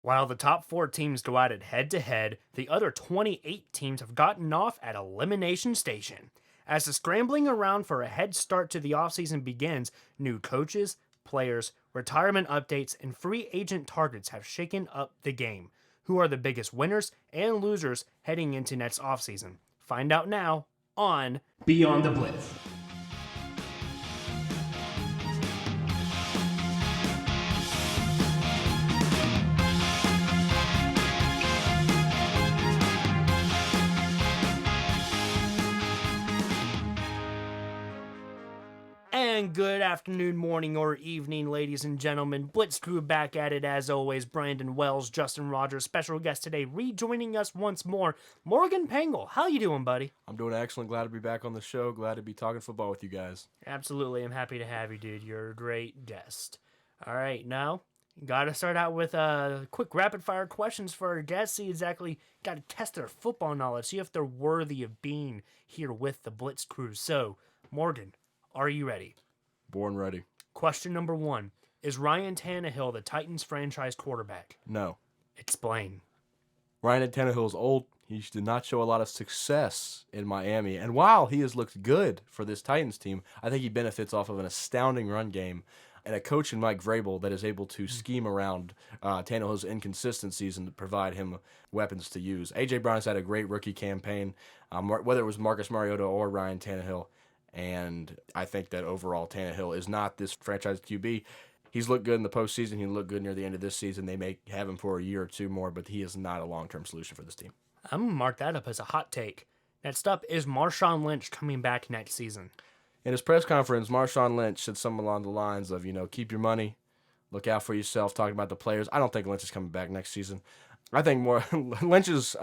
While the top four teams go at it head to head, the other 28 teams have gotten off at Elimination Station. As the scrambling around for a head start to the offseason begins, new coaches, players, retirement updates, and free agent targets have shaken up the game. Who are the biggest winners and losers heading into next offseason? Find out now on Beyond the Blitz. And good afternoon, morning, or evening, ladies and gentlemen. Blitz Crew back at it as always. Brandon Wells, Justin Rogers, special guest today, rejoining us once more. Morgan Pangle, how you doing, buddy? I'm doing excellent. Glad to be back on the show. Glad to be talking football with you guys. Absolutely, I'm happy to have you, dude. You're a great guest. All right, now, got to start out with quick rapid-fire questions for our guests. See exactly, got to test their football knowledge, see if they're worthy of being here with the Blitz Crew. So, Morgan, are you ready? Born ready. Question number 1. Is Ryan Tannehill the Titans franchise quarterback? No. Explain. Ryan Tannehill is old. He did not show a lot of success in Miami. And while he has looked good for this Titans team, I think he benefits off of an astounding run game and a coach in Mike Vrabel that is able to scheme around Tannehill's inconsistencies and to provide him weapons to use. A.J. Brown has had a great rookie campaign, whether it was Marcus Mariota or Ryan Tannehill. And I think that overall Tannehill is not this franchise QB. He's looked good in the postseason. He looked good near the end of this season. They may have him for a year or two more, but he is not a long-term solution for this team. I'm going to mark that up as a hot take. Next up, is Marshawn Lynch coming back next season? In his press conference, Marshawn Lynch said something along the lines of, keep your money, look out for yourself, talking about the players. I don't think Lynch is coming back next season. I think more Lynch's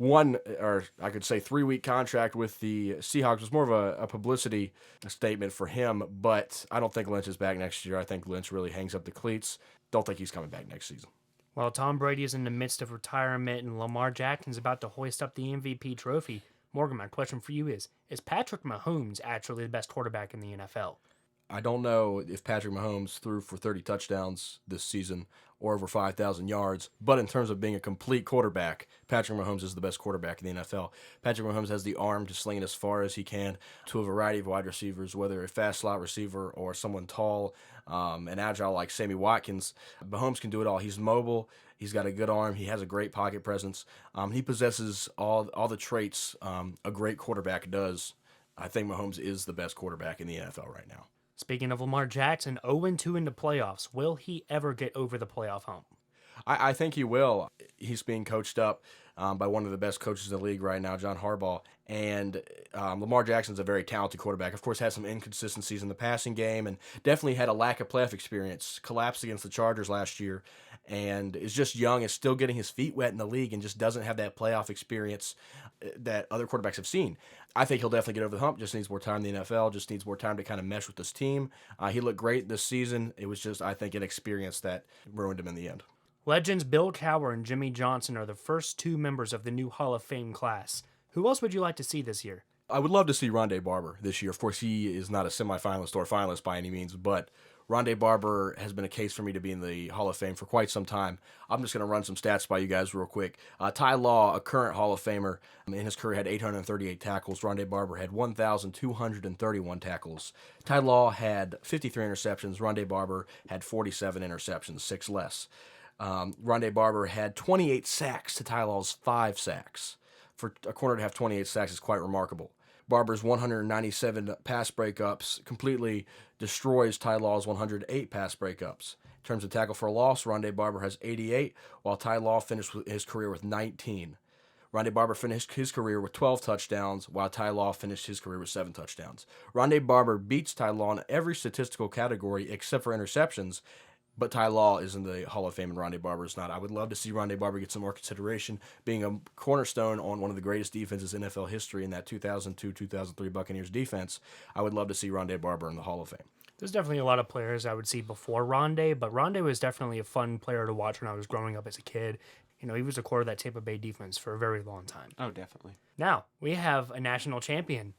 3-week contract with the Seahawks was more of a publicity statement for him, but I don't think Lynch is back next year. I think Lynch really hangs up the cleats. Don't think he's coming back next season. While Tom Brady is in the midst of retirement and Lamar Jackson is about to hoist up the MVP trophy, Morgan, my question for you is Patrick Mahomes actually the best quarterback in the NFL? I don't know if Patrick Mahomes threw for 30 touchdowns this season or over 5,000 yards, but in terms of being a complete quarterback, Patrick Mahomes is the best quarterback in the NFL. Patrick Mahomes has the arm to sling it as far as he can to a variety of wide receivers, whether a fast slot receiver or someone tall and agile like Sammy Watkins. Mahomes can do it all. He's mobile. He's got a good arm. He has a great pocket presence. He possesses all the traits a great quarterback does. I think Mahomes is the best quarterback in the NFL right now. Speaking of Lamar Jackson, 0-2 in the playoffs. Will he ever get over the playoff hump? I think he will. He's being coached up by one of the best coaches in the league right now, John Harbaugh. And Lamar Jackson's a very talented quarterback. Of course, has some inconsistencies in the passing game and definitely had a lack of playoff experience. Collapsed against the Chargers last year and is just young and still getting his feet wet in the league and just doesn't have that playoff experience that other quarterbacks have seen. I think he'll definitely get over the hump. Just needs more time in the NFL. Just needs more time to kind of mesh with this team. He looked great this season. It was just, I think, inexperience that ruined him in the end. Legends Bill Cowher and Jimmy Johnson are the first two members of the new Hall of Fame class. Who else would you like to see this year? I would love to see Rondé Barber this year. Of course, he is not a semifinalist or finalist by any means, but Rondé Barber has been a case for me to be in the Hall of Fame for quite some time. I'm just going to run some stats by you guys real quick. Ty Law, a current Hall of Famer, in his career had 838 tackles. Rondé Barber had 1,231 tackles. Ty Law had 53 interceptions. Rondé Barber had 47 interceptions, 6 less. Rondé Barber had 28 sacks to Ty Law's 5 sacks. For a corner to have 28 sacks is quite remarkable. Barber's 197 pass breakups completely destroys Ty Law's 108 pass breakups. In terms of tackle for a loss, Rondé Barber has 88, while Ty Law finished his career with 19. Rondé Barber finished his career with 12 touchdowns, while Ty Law finished his career with 7 touchdowns. Rondé Barber beats Ty Law in every statistical category except for interceptions, but Ty Law is in the Hall of Fame and Rondé Barber is not. I would love to see Rondé Barber get some more consideration, being a cornerstone on one of the greatest defenses in NFL history in that 2002-2003 Buccaneers defense. I would love to see Rondé Barber in the Hall of Fame. There's definitely a lot of players I would see before Rondé, but Rondé was definitely a fun player to watch when I was growing up as a kid. He was a core of that Tampa Bay defense for a very long time. Oh, definitely. Now, we have a national champion.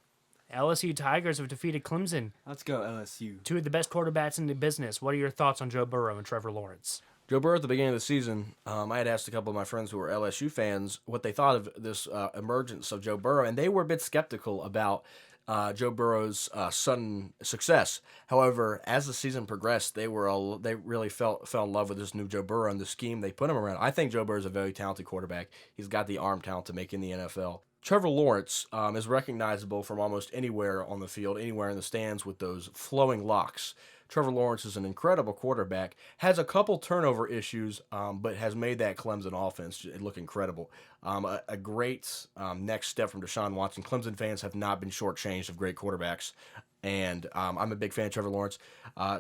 LSU Tigers have defeated Clemson. Let's go LSU. Two of the best quarterbacks in the business. What are your thoughts on Joe Burrow and Trevor Lawrence? Joe Burrow at the beginning of the season, I had asked a couple of my friends who were LSU fans what they thought of this emergence of Joe Burrow, and they were a bit skeptical about Joe Burrow's sudden success. However, as the season progressed, they really fell in love with this new Joe Burrow and the scheme they put him around. I think Joe Burrow is a very talented quarterback. He's got the arm talent to make in the NFL. Trevor Lawrence is recognizable from almost anywhere on the field, anywhere in the stands with those flowing locks. Trevor Lawrence is an incredible quarterback, has a couple turnover issues, but has made that Clemson offense look incredible. A great next step from Deshaun Watson. Clemson fans have not been shortchanged of great quarterbacks, and I'm a big fan of Trevor Lawrence.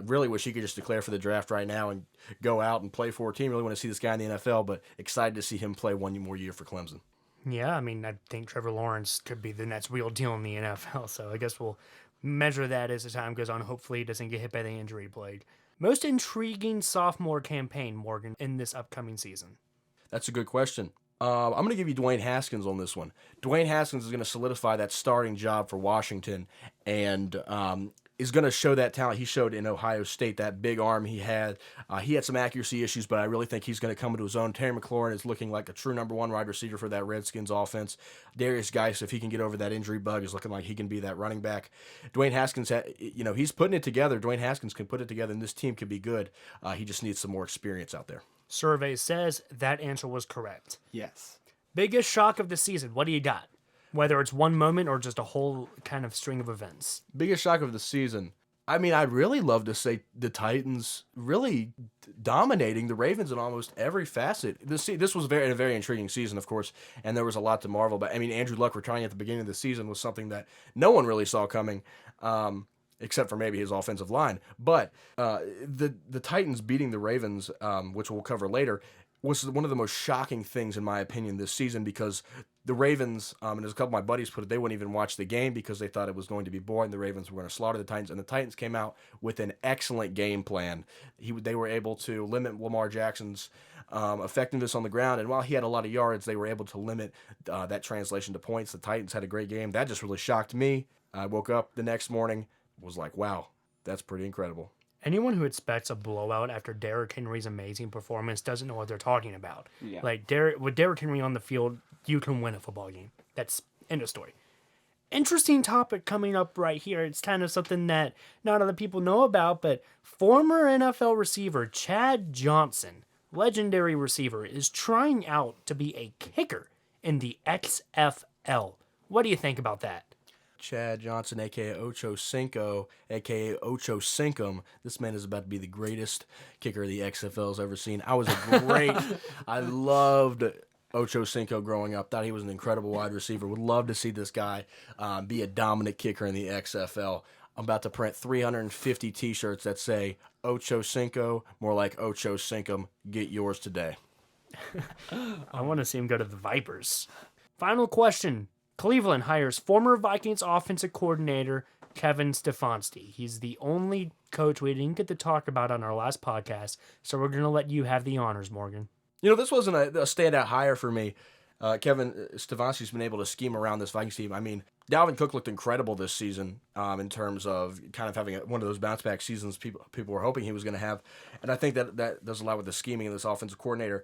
Really wish he could just declare for the draft right now and go out and play for a team. Really want to see this guy in the NFL, but excited to see him play one more year for Clemson. Yeah, I mean, I think Trevor Lawrence could be the next real deal in the NFL, so I guess we'll measure that as the time goes on. Hopefully he doesn't get hit by the injury plague. Most intriguing sophomore campaign, Morgan, in this upcoming season? That's a good question. I'm going to give you Dwayne Haskins on this one. Dwayne Haskins is going to solidify that starting job for Washington and is going to show that talent he showed in Ohio State, that big arm he had. He had some accuracy issues, but I really think he's going to come into his own. Terry McLaurin is looking like a true number one wide receiver for that Redskins offense. Darius Geis, if he can get over that injury bug, is looking like he can be that running back. Dwayne Haskins, he's putting it together. Dwayne Haskins can put it together, and this team could be good. He just needs some more experience out there. Survey says that answer was correct. Yes. Biggest shock of the season, what do you got? Whether it's one moment or just a whole kind of string of events. Biggest shock of the season. I mean, I'd really love to say the Titans really dominating the Ravens in almost every facet. This was a very intriguing season, of course, and there was a lot to marvel about. I mean, Andrew Luck retiring at the beginning of the season was something that no one really saw coming, except for maybe his offensive line. But the Titans beating the Ravens, which we'll cover later, was one of the most shocking things, in my opinion, this season, because the Ravens, and as a couple of my buddies put it, they wouldn't even watch the game because they thought it was going to be boring. The Ravens were going to slaughter the Titans, and the Titans came out with an excellent game plan. They were able to limit Lamar Jackson's effectiveness on the ground, and while he had a lot of yards, they were able to limit that translation to points. The Titans had a great game. That just really shocked me. I woke up the next morning, was like, wow, that's pretty incredible. Anyone who expects a blowout after Derrick Henry's amazing performance doesn't know what they're talking about. Yeah. Like, with Derrick Henry on the field, you can win a football game. That's end of story. Interesting topic coming up right here. It's kind of something that not other people know about, but former NFL receiver Chad Johnson, legendary receiver, is trying out to be a kicker in the XFL. What do you think about that? Chad Johnson, a.k.a. Ocho Cinco, a.k.a. Ocho Cinquem. This man is about to be the greatest kicker the XFL's ever seen. I loved Ocho Cinco growing up. Thought he was an incredible wide receiver. Would love to see this guy be a dominant kicker in the XFL. I'm about to print 350 T-shirts that say Ocho Cinco, more like Ocho Cinquem. Get yours today. I want to see him go to the Vipers. Final question. Cleveland hires former Vikings offensive coordinator Kevin Stefanski. He's the only coach we didn't get to talk about on our last podcast, so we're going to let you have the honors, Morgan. This wasn't a standout hire for me. Kevin Stefanski's been able to scheme around this Vikings team. I mean, Dalvin Cook looked incredible this season in terms of kind of having one of those bounce-back seasons people were hoping he was going to have, and I think that does a lot with the scheming of this offensive coordinator.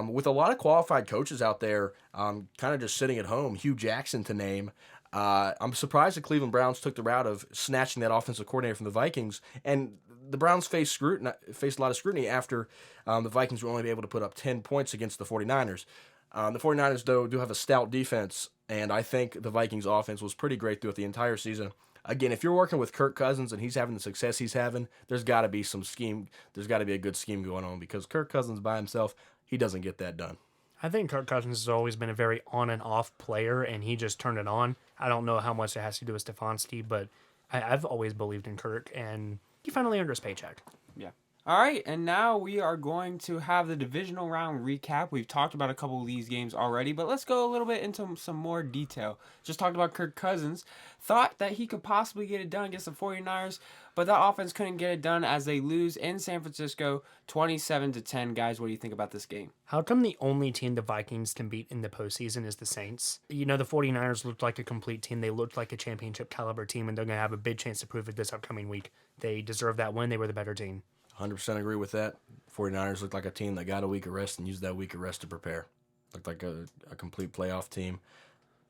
With a lot of qualified coaches out there kind of just sitting at home, Hugh Jackson to name, I'm surprised the Cleveland Browns took the route of snatching that offensive coordinator from the Vikings, and the Browns faced a lot of scrutiny after the Vikings were only able to put up 10 points against the 49ers. The 49ers, though, do have a stout defense, and I think the Vikings offense was pretty great throughout the entire season. Again, if you're working with Kirk Cousins and he's having the success he's having, there's got to be some scheme. There's got to be a good scheme going on, because Kirk Cousins by himself, he doesn't get that done. I think Kirk Cousins has always been a very on and off player, and he just turned it on. I don't know how much it has to do with Stefanski, but I've always believed in Kirk, and he finally earned his paycheck. Yeah. All right, and now we are going to have the divisional round recap. We've talked about a couple of these games already, but let's go a little bit into some more detail. Just talked about Kirk Cousins. Thought that he could possibly get it done against the 49ers, but that offense couldn't get it done as they lose in San Francisco 27-10. Guys, what do you think about this game? How come the only team the Vikings can beat in the postseason is the Saints? The 49ers looked like a complete team. They looked like a championship caliber team, and they're going to have a big chance to prove it this upcoming week. They deserve that win. They were the better team. 100% agree with that. 49ers looked like a team that got a week of rest and used that week of rest to prepare. Looked like a complete playoff team.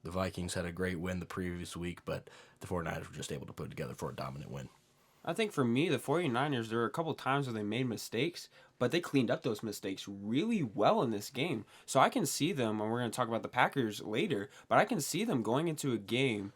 The Vikings had a great win the previous week, but the 49ers were just able to put together for a dominant win. I think for me, the 49ers, there were a couple times where they made mistakes, but they cleaned up those mistakes really well in this game. So I can see them, and we're going to talk about the Packers later, but I can see them going into a game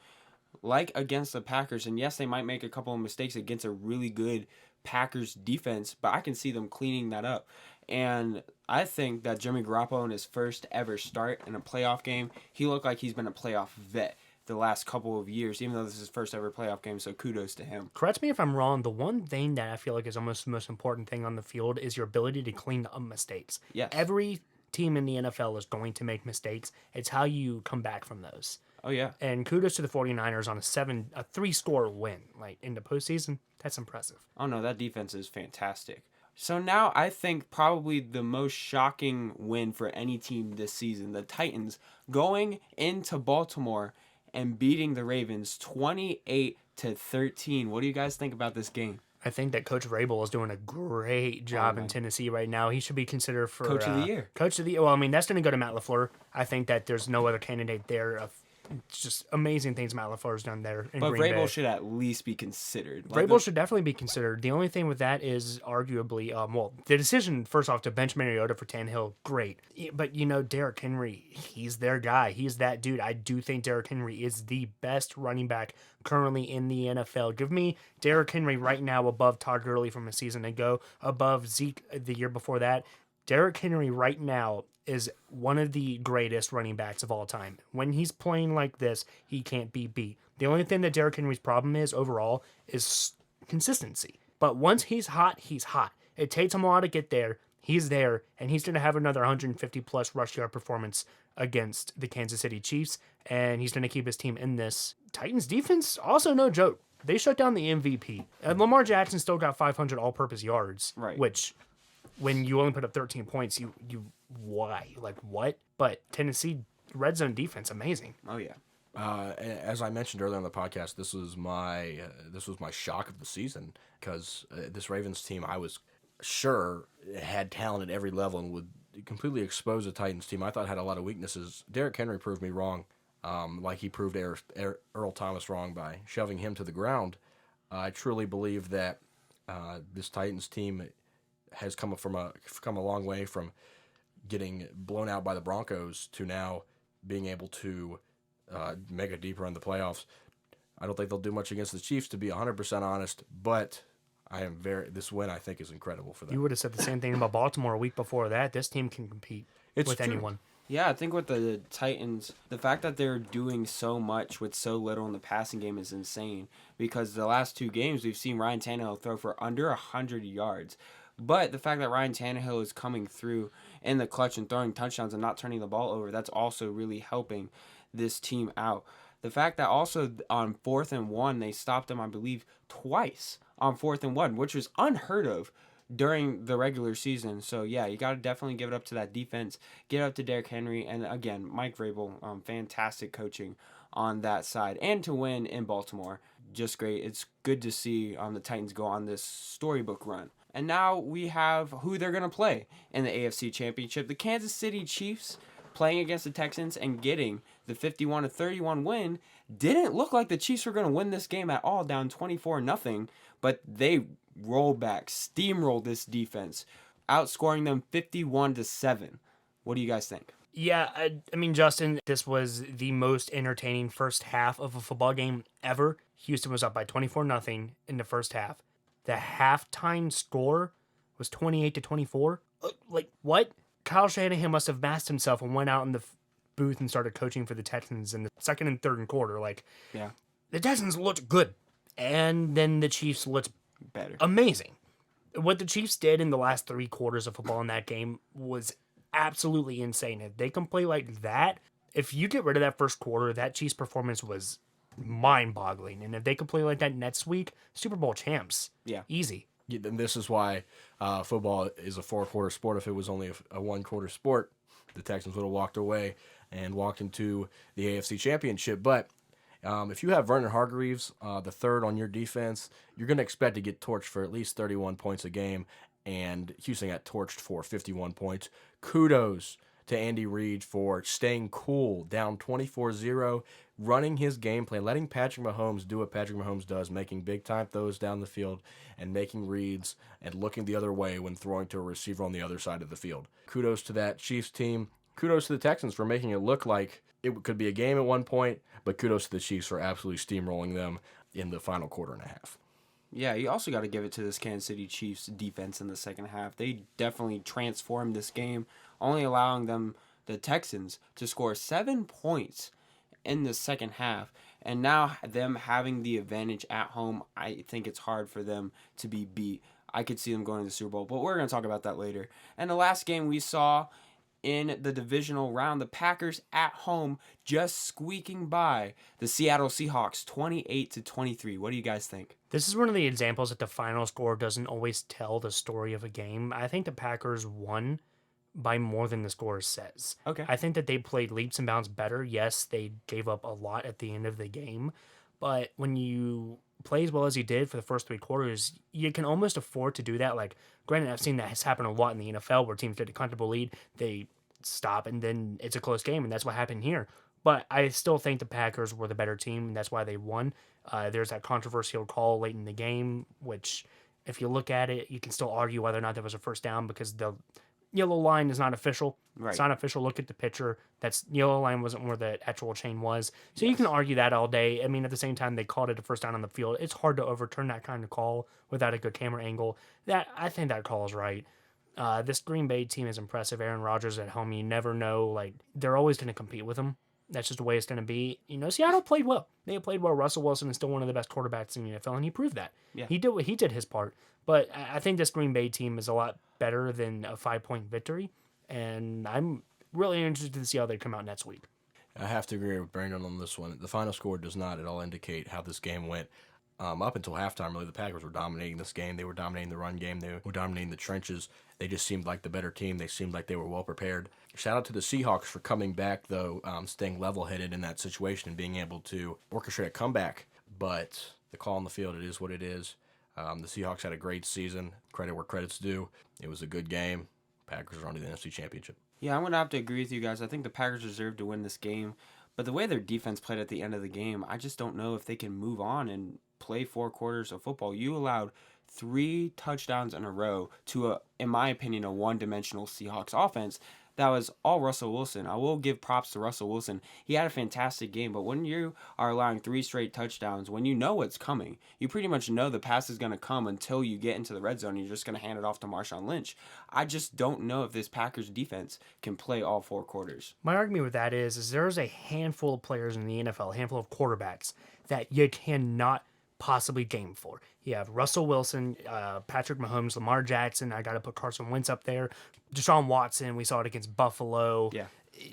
like against the Packers, and yes, they might make a couple of mistakes against a really good Packers defense, but I can see them cleaning that up. And I think that Jimmy Garoppolo in his first ever start in a playoff game, he looked like he's been a playoff vet the last couple of years, even though this is his first ever playoff game, so kudos to him. Correct me if I'm wrong, the one thing that I feel like is almost the most important thing on the field is your ability to clean up mistakes. Yes. Every team in the NFL is going to make mistakes. It's how you come back from those. Oh, yeah. And kudos to the 49ers on a 3-score win. Like, in the postseason, that's impressive. Oh, no, that defense is fantastic. So now I think probably the most shocking win for any team this season, the Titans going into Baltimore and beating the Ravens 28-13. What do you guys think about this game? I think that Coach Vrabel is doing a great job in Tennessee right now. He should be considered for Coach of the Year. Coach of the Year. Well, I mean, that's going to go to Matt LaFleur. I think that there's no other candidate there. It's just amazing things Matt LaFleur's done there in But Green Bay. Vrabel should at least be considered. Vrabel should definitely be considered. The only thing with that is arguably, the decision, first off, to bench Mariota for Tannehill, great. But, Derrick Henry, he's their guy. He's that dude. I do think Derrick Henry is the best running back currently in the NFL. Give me Derrick Henry right now above Todd Gurley from a season ago, above Zeke the year before that. Derrick Henry right now is one of the greatest running backs of all time. When he's playing like this, he can't be beat. The only thing that Derrick Henry's problem is overall is consistency. But once he's hot, he's hot. It takes him a while to get there. He's there, and he's going to have another 150-plus rush yard performance against the Kansas City Chiefs, and he's going to keep his team in this. Titans defense, also no joke. They shut down the MVP. And Lamar Jackson still got 500 all-purpose yards, right? Which, when you only put up 13 points, why? Like, what? But Tennessee red zone defense, amazing. Oh, yeah. As I mentioned earlier on the podcast, this was my shock of the season because this Ravens team, I was sure had talent at every level and would completely expose the Titans team. I thought had a lot of weaknesses. Derrick Henry proved me wrong, like he proved Earl Thomas wrong by shoving him to the ground. I truly believe that this Titans team has come a long way from getting blown out by the Broncos to now being able to make a deep run in the playoffs. I don't think they'll do much against the Chiefs, to be 100% honest, but this win I think is incredible for them. You would have said the same thing about Baltimore a week before that. This team can compete with true. anyone. Yeah, I think with the Titans, the fact that they're doing so much with so little in the passing game is insane because the last two games we've seen Ryan Tannehill throw for under 100 yards. But the fact that Ryan Tannehill is coming through in the clutch and throwing touchdowns and not turning the ball over, that's also really helping this team out. The fact that also on 4th and 1, they stopped them, I believe, twice on 4th and 1, which was unheard of during the regular season. So, yeah, you got to definitely give it up to that defense, get up to Derrick Henry, and again, Mike Vrabel, fantastic coaching on that side. And to win in Baltimore, just great. It's good to see the Titans go on this storybook run. And now we have who they're going to play in the AFC Championship. The Kansas City Chiefs playing against the Texans and getting the 51-31 win. Didn't look like the Chiefs were going to win this game at all, down 24-0, but they rolled back, steamrolled this defense, outscoring them 51-7. What do you guys think? Yeah, I mean, Justin, this was the most entertaining first half of a football game ever. Houston was up by 24-0 in the first half. The halftime score was 28-24. Like, what? Kyle Shanahan must have masked himself and went out in the booth and started coaching for the Texans in the second and third quarter. Like, yeah, the Texans looked good, and then the Chiefs looked better. Amazing. What the Chiefs did in the last 3 quarters of football in that game was absolutely insane. If they can play like that, if you get rid of that first quarter, that Chiefs performance was mind-boggling. And if they could play like that next week, Super Bowl champs. Yeah. Easy. Yeah, and this is why football is a 4-quarter sport. If it was only a 1-quarter sport, the Texans would have walked away and walked into the AFC Championship. But If you have Vernon Hargreaves, the third on your defense, you're going to expect to get torched for at least 31 points a game, and Houston got torched for 51 points. Kudos to Andy Reid for staying cool, down 24-0, running his game plan, letting Patrick Mahomes do what Patrick Mahomes does, making big-time throws down the field and making reads and looking the other way when throwing to a receiver on the other side of the field. Kudos to that Chiefs team. Kudos to the Texans for making it look like it could be a game at one point, but kudos to the Chiefs for absolutely steamrolling them in the final quarter and a half. Yeah, you also got to give it to this Kansas City Chiefs defense in the second half. They definitely transformed this game, only allowing the Texans, to score 7 points in the second half. And now them having the advantage at home, I think it's hard for them to be beat. I could see them going to the Super Bowl, but we're going to talk about that later. And the last game we saw in the divisional round, the Packers at home just squeaking by the Seattle Seahawks 28-23. What do you guys think? This is one of the examples that the final score doesn't always tell the story of a game. I think the Packers won by more than the score says. Okay. I think that they played leaps and bounds better. Yes, they gave up a lot at the end of the game, but when you play as well as you did for the first three quarters, you can almost afford to do that. Like, granted, I've seen that has happened a lot in the NFL where teams get a comfortable lead, they stop, and then it's a close game, and that's what happened here. But I still think the Packers were the better team, and that's why they won. There's that controversial call late in the game, which, if you look at it, you can still argue whether or not there was a first down because the yellow line is not official. Right. It's not official. Look at the picture. That's yellow line wasn't where the actual chain was. So you can argue that all day. I mean, at the same time, they called it a first down on the field. It's hard to overturn that kind of call without a good camera angle. I think that call is right. This Green Bay team is impressive. Aaron Rodgers at home, you never know. Like, they're always going to compete with him. That's just the way it's going to be. You know, Seattle played well. They played well. Russell Wilson is still one of the best quarterbacks in the NFL, and he proved that. Yeah. He did his part. But I think this Green Bay team is a lot better than a 5-point victory, and I'm really interested to see how they come out next week. I have to agree with Brandon on this one. The final score does not at all indicate how this game went. Up until halftime, really, the Packers were dominating this game. They were dominating the run game. They were dominating the trenches. They just seemed like the better team. They seemed like they were well prepared. Shout out to the Seahawks for coming back, though, staying level-headed in that situation and being able to orchestrate a comeback. But the call on the field, it is what it is. The Seahawks had a great season. Credit where credit's due. It was a good game. Packers are on to the NFC Championship. Yeah, I'm going to have to agree with you guys. I think the Packers deserve to win this game. But the way their defense played at the end of the game, I just don't know if they can move on and play 4 quarters of football. You allowed 3 touchdowns in a row to, in my opinion, a one-dimensional Seahawks offense. That was all Russell Wilson. I will give props to Russell Wilson. He had a fantastic game, but when you are allowing 3 straight touchdowns, when you know what's coming, you pretty much know the pass is going to come until you get into the red zone and you're just going to hand it off to Marshawn Lynch. I just don't know if this Packers defense can play all 4 quarters. My argument with that is there's a handful of players in the NFL, a handful of quarterbacks that you cannot possibly game for. You have Russell Wilson, Patrick Mahomes, Lamar Jackson. I got to put Carson Wentz up there. Deshaun Watson, we saw it against Buffalo. Yeah.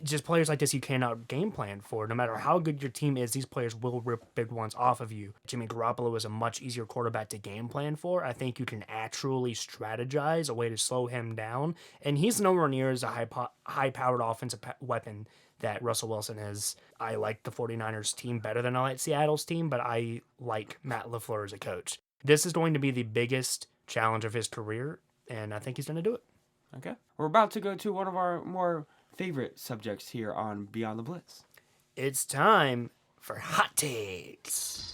Just players like this you cannot game plan for. No matter how good your team is, these players will rip big ones off of you. Jimmy Garoppolo is a much easier quarterback to game plan for. I think you can actually strategize a way to slow him down. And he's nowhere near as a high-powered offensive weapon that Russell Wilson is. I like the 49ers team better than I like Seattle's team, but I like Matt LaFleur as a coach. This is going to be the biggest challenge of his career, and I think he's going to do it. Okay. We're about to go to one of our more favorite subjects here on Beyond the Blitz. It's time for Hot Takes.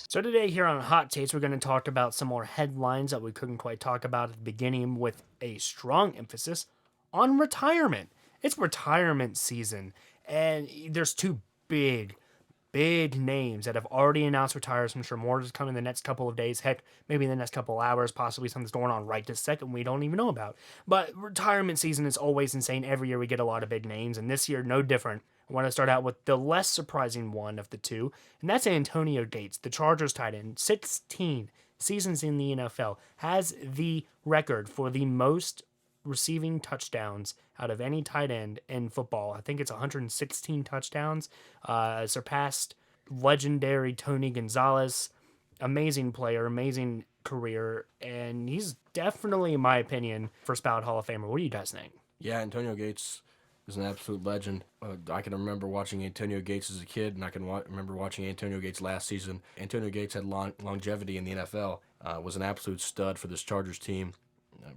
So today here on Hot Takes, we're going to talk about some more headlines that we couldn't quite talk about at the beginning with a strong emphasis on retirement. It's retirement season, and there's 2 big names that have already announced retires. I'm sure more is coming in the next couple of days. Heck, maybe in the next couple of hours, possibly something's going on right this second we don't even know about. But retirement season is always insane. Every year we get a lot of big names, and this year no different. I want to start out with the less surprising one of the 2, and that's Antonio Gates, the Chargers tight end, 16 seasons in the NFL, has the record for the most receiving touchdowns out of any tight end in football. I think it's 116 touchdowns, surpassed legendary Tony Gonzalez. Amazing player, amazing career, and he's definitely, in my opinion, first ballot Hall of Famer. What do you guys think? Yeah, Antonio Gates is an absolute legend. I can remember watching Antonio Gates as a kid, and I can remember watching Antonio Gates last season. Antonio Gates had longevity in the NFL, was an absolute stud for this Chargers team.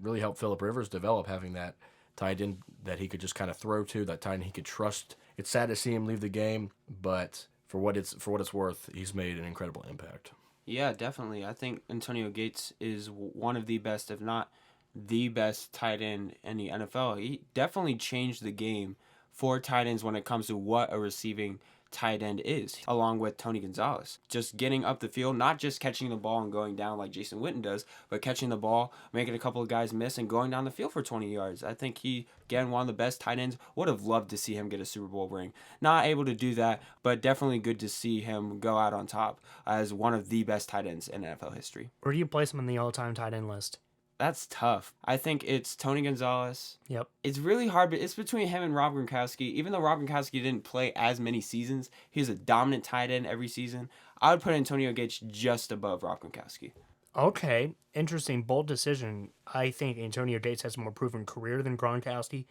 Really helped Phillip Rivers develop, having that tight end that he could just kind of throw to, that tight end he could trust. It's sad to see him leave the game, but for what it's worth, he's made an incredible impact. Yeah, definitely. I think Antonio Gates is one of the best, if not the best tight end in the NFL. He definitely changed the game for tight ends when it comes to what a receiving tight end is, along with Tony Gonzalez. Just getting up the field, not just catching the ball and going down like Jason Witten does, but catching the ball, making a couple of guys miss, and going down the field for 20 yards. I think he, again, one of the best tight ends. Would have loved to see him get a Super Bowl ring. Not able to do that, but definitely good to see him go out on top as one of the best tight ends in NFL history. Where do you place him in the all-time tight end list? That's tough. I think it's Tony Gonzalez. Yep. It's really hard, but it's between him and Rob Gronkowski. Even though Rob Gronkowski didn't play as many seasons, he was a dominant tight end every season. I would put Antonio Gates just above Rob Gronkowski. Okay, interesting, bold decision. I think Antonio Gates has a more proven career than Gronkowski.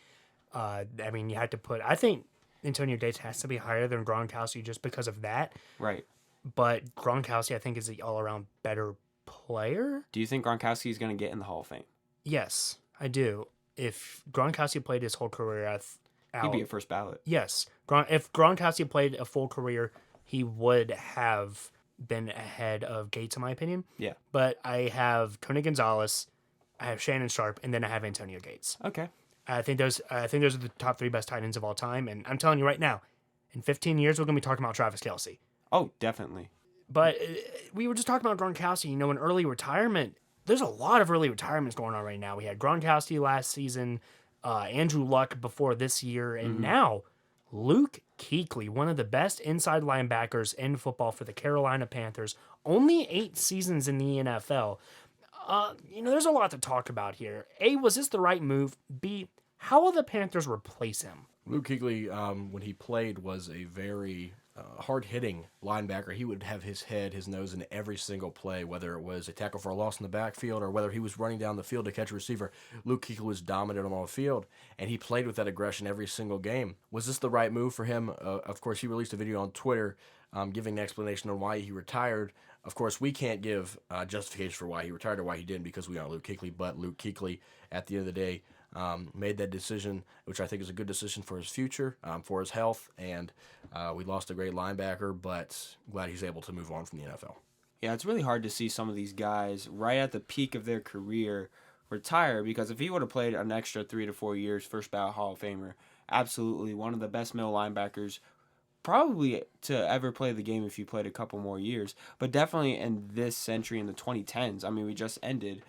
I mean, you had to put... I think Antonio Gates has to be higher than Gronkowski just because of that. Right. But Gronkowski, I think, is the all-around better player. Do you think Gronkowski is going to get in the Hall of Fame? Yes, I do. If Gronkowski played his whole career He'd be a first ballot. Yes. If Gronkowski played a full career, he would have been ahead of Gates, in my opinion. Yeah. But I have Tony Gonzalez, I have Shannon Sharp, and then I have Antonio Gates. Okay. I think those are the top 3 best tight ends of all time. And I'm telling you right now, in 15 years, we're going to be talking about Travis Kelce. Oh, definitely. But we were just talking about Gronkowski, an early retirement. There's a lot of early retirements going on right now. We had Gronkowski last season, Andrew Luck before this year, and now Luke Kuechly, one of the best inside linebackers in football for the Carolina Panthers. Only 8 seasons in the NFL. There's a lot to talk about here. A, was this the right move? B, how will the Panthers replace him? Luke Kuechly, when he played, was a very hard-hitting linebacker. He would have his head, his nose in every single play, whether it was a tackle for a loss in the backfield or whether he was running down the field to catch a receiver. Luke Kuechly was dominant on the field, and he played with that aggression every single game. Was this the right move for him? Of course, he released a video on Twitter giving an explanation on why he retired. Of course, we can't give justification for why he retired or why he didn't because we aren't Luke Kuechly, but Luke Kuechly, at the end of the day, made that decision, which I think is a good decision for his future, for his health, and we lost a great linebacker, but glad he's able to move on from the NFL. Yeah, it's really hard to see some of these guys right at the peak of their career retire because if he would have played an extra 3 to 4 years, first ballot Hall of Famer, absolutely one of the best middle linebackers probably to ever play the game if he played a couple more years, but definitely in this century, in the 2010s. I mean, we just ended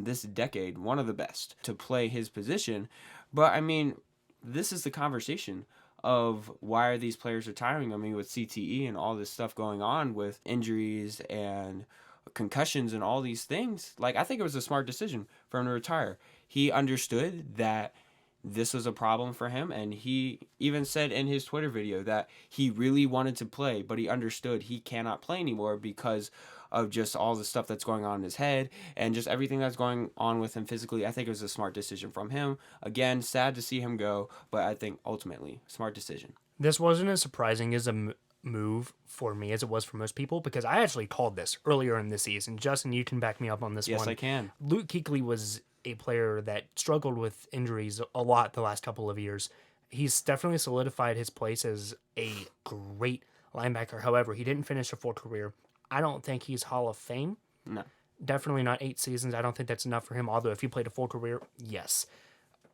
this decade, one of the best to play his position. But I mean, this is the conversation of why are these players retiring? I mean, with CTE and all this stuff going on with injuries and concussions and all these things, like I think it was a smart decision for him to retire. He understood that this was a problem for him, and he even said in his Twitter video that he really wanted to play, but he understood he cannot play anymore because of just all the stuff that's going on in his head and just everything that's going on with him physically. I think it was a smart decision from him. Again, sad to see him go, but I think ultimately, smart decision. This wasn't as surprising as a move for me as it was for most people because I actually called this earlier in the season. Justin, you can back me up on this one. Yes, I can. Luke Kuechly was a player that struggled with injuries a lot the last couple of years. He's definitely solidified his place as a great linebacker. However, he didn't finish a full career. I don't think he's Hall of Fame. No. Definitely not 8 seasons. I don't think that's enough for him. Although if he played a full career, yes.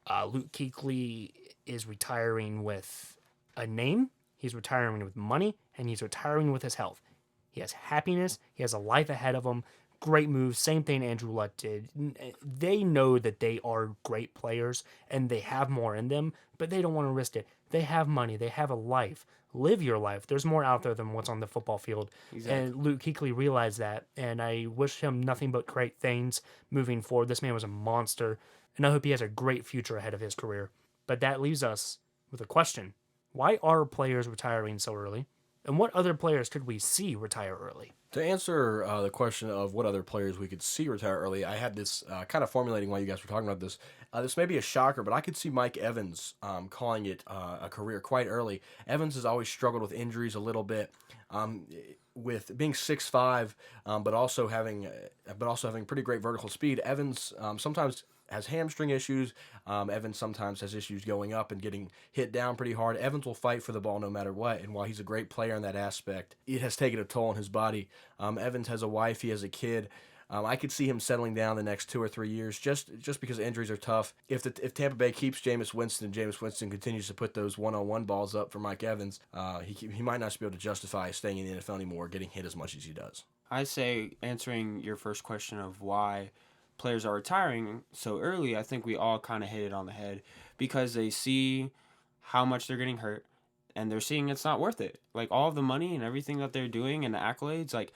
Luke Kuechly is retiring with a name. He's retiring with money, and he's retiring with his health. He has happiness. He has a life ahead of him. Great move. Same thing Andrew Luck did. They know that they are great players, and they have more in them, but they don't want to risk it. They have money. They have a life. Live your life. There's more out there than what's on the football field. Exactly. And Luke Kuechly realized that, and I wish him nothing but great things moving forward. This man was a monster, and I hope he has a great future ahead of his career. But that leaves us with a question. Why are players retiring so early? And what other players could we see retire early? To answer the question of what other players we could see retire early, I had this kind of formulating while you guys were talking about this. This may be a shocker, but I could see Mike Evans calling it a career quite early. Evans has always struggled with injuries a little bit, with being 6'5", but also having pretty great vertical speed. Evans sometimes has hamstring issues. Evans sometimes has issues going up and getting hit down pretty hard. Evans will fight for the ball no matter what, and while he's a great player in that aspect, it has taken a toll on his body. Evans has a wife, he has a kid. I could see him settling down the next 2 or 3 years just because injuries are tough. If Tampa Bay keeps Jameis Winston and Jameis Winston continues to put those one-on-one balls up for Mike Evans, he might not be able to justify staying in the NFL anymore, getting hit as much as he does. I say, answering your first question of why players are retiring so early, I think we all kind of hit it on the head because they see how much they're getting hurt and they're seeing it's not worth it. Like all of the money and everything that they're doing and the accolades, like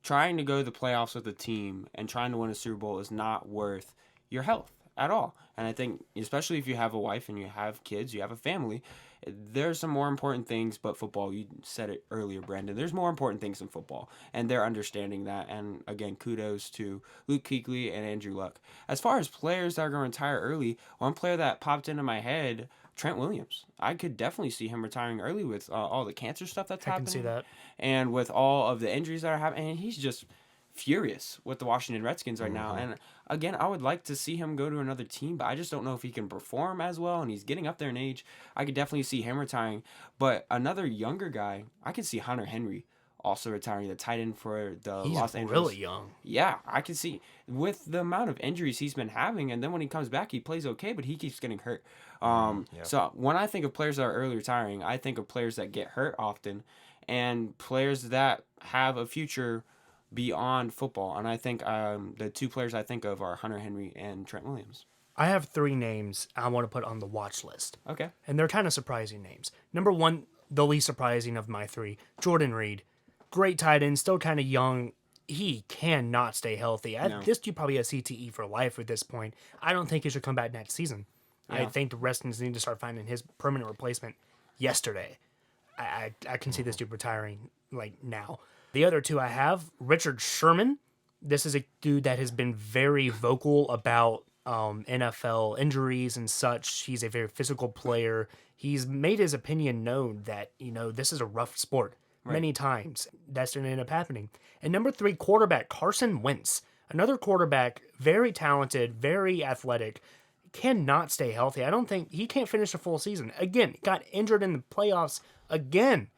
trying to go to the playoffs with a team and trying to win a Super Bowl is not worth your health at all. And I think, especially if you have a wife and you have kids, you have a family, there's some more important things but football. You said it earlier, Brandon. There's more important things than football, and they're understanding that. And again, kudos to Luke Kuechly and Andrew Luck. As far as players that are going to retire early, one player that popped into my head, Trent Williams. I could definitely see him retiring early with all the cancer stuff that's happening. I can see that. And with all of the injuries that are happening. And he's just furious with the Washington Redskins right now. And again, I would like to see him go to another team, but I just don't know if he can perform as well. And he's getting up there in age. I could definitely see him retiring. But another younger guy, I could see Hunter Henry also retiring, the tight end for the Los Angeles. He's really young. Yeah, I can see with the amount of injuries he's been having, and then when he comes back, he plays okay, but he keeps getting hurt. So when I think of players that are early retiring, I think of players that get hurt often, and players that have a future beyond football. And I think the two players I think of are Hunter Henry and Trent Williams. I have 3 names I want to put on the watch list. Okay. And they're kind of surprising names. Number 1, the least surprising of my 3, Jordan Reed. Great tight end, still kind of young. He cannot stay healthy. This dude probably has CTE for life at this point. I don't think he should come back next season. Yeah. I think the Redskins need to start finding his permanent replacement yesterday. I can see this dude retiring like now. The other 2 I have, Richard Sherman. This is a dude that has been very vocal about NFL injuries and such. He's a very physical player. He's made his opinion known that, this is a rough sport. Many times. That's going to end up happening. And number 3, quarterback Carson Wentz. Another quarterback, very talented, very athletic, cannot stay healthy. I don't think he can't finish a full season. Again, got injured in the playoffs again.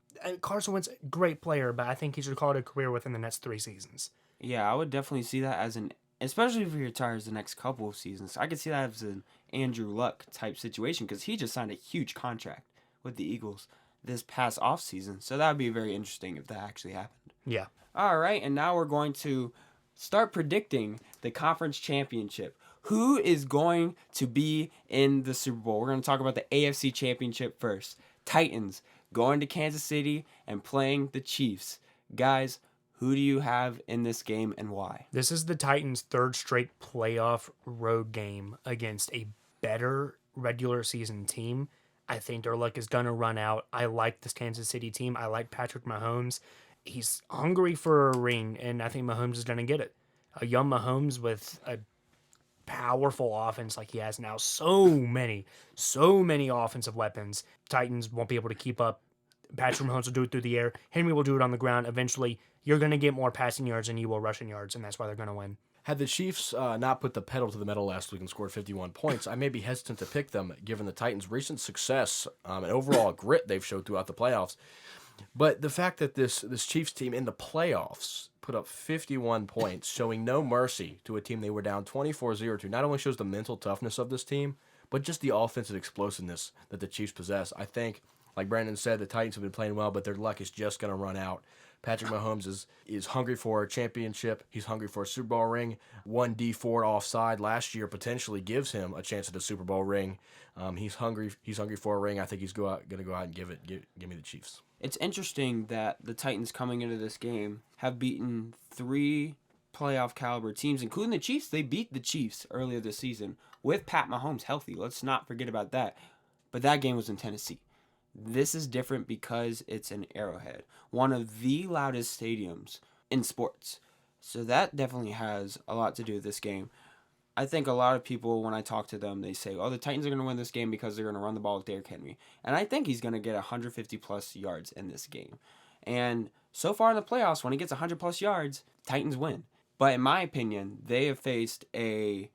Carson Wentz, great player, but I think he should call it a career within the next 3 seasons. Yeah, I would definitely see that as especially if he retires the next couple of seasons. I could see that as an Andrew Luck type situation because he just signed a huge contract with the Eagles this past offseason. So that would be very interesting if that actually happened. Yeah. All right, and now we're going to start predicting the conference championship. Who is going to be in the Super Bowl? We're going to talk about the AFC championship first. Titans going to Kansas City and playing the Chiefs. Guys, who do you have in this game and why? This is the Titans' 3rd straight playoff road game against a better regular season team. I think their luck is going to run out. I like this Kansas City team. I like Patrick Mahomes. He's hungry for a ring, and I think Mahomes is going to get it. A young Mahomes with a powerful offense like he has now. So many offensive weapons. Titans won't be able to keep up. Patrick Mahomes will do it through the air. Henry will do it on the ground. Eventually, you're going to get more passing yards than you will rushing yards, and that's why they're going to win. Had the Chiefs not put the pedal to the metal last week and scored 51 points, I may be hesitant to pick them given the Titans' recent success and overall grit they've showed throughout the playoffs. But the fact that this Chiefs team in the playoffs put up 51 points, showing no mercy to a team they were down 24-0 to, not only shows the mental toughness of this team, but just the offensive explosiveness that the Chiefs possess. I think, like Brandon said, the Titans have been playing well, but their luck is just going to run out. Patrick Mahomes is hungry for a championship. He's hungry for a Super Bowl ring. One D4 offside last year potentially gives him a chance at a Super Bowl ring. He's hungry for a ring. I think he's going to go out and give me the Chiefs. It's interesting that the Titans coming into this game have beaten 3 playoff caliber teams, including the Chiefs. They beat the Chiefs earlier this season with Pat Mahomes healthy. Let's not forget about that. But that game was in Tennessee. This is different because it's an Arrowhead, one of the loudest stadiums in sports. So that definitely has a lot to do with this game. I think a lot of people, when I talk to them, they say, oh, the Titans are going to win this game because they're going to run the ball with Derrick Henry. And I think he's going to get 150-plus yards in this game. And so far in the playoffs, when he gets 100-plus yards, Titans win. But in my opinion, they have faced a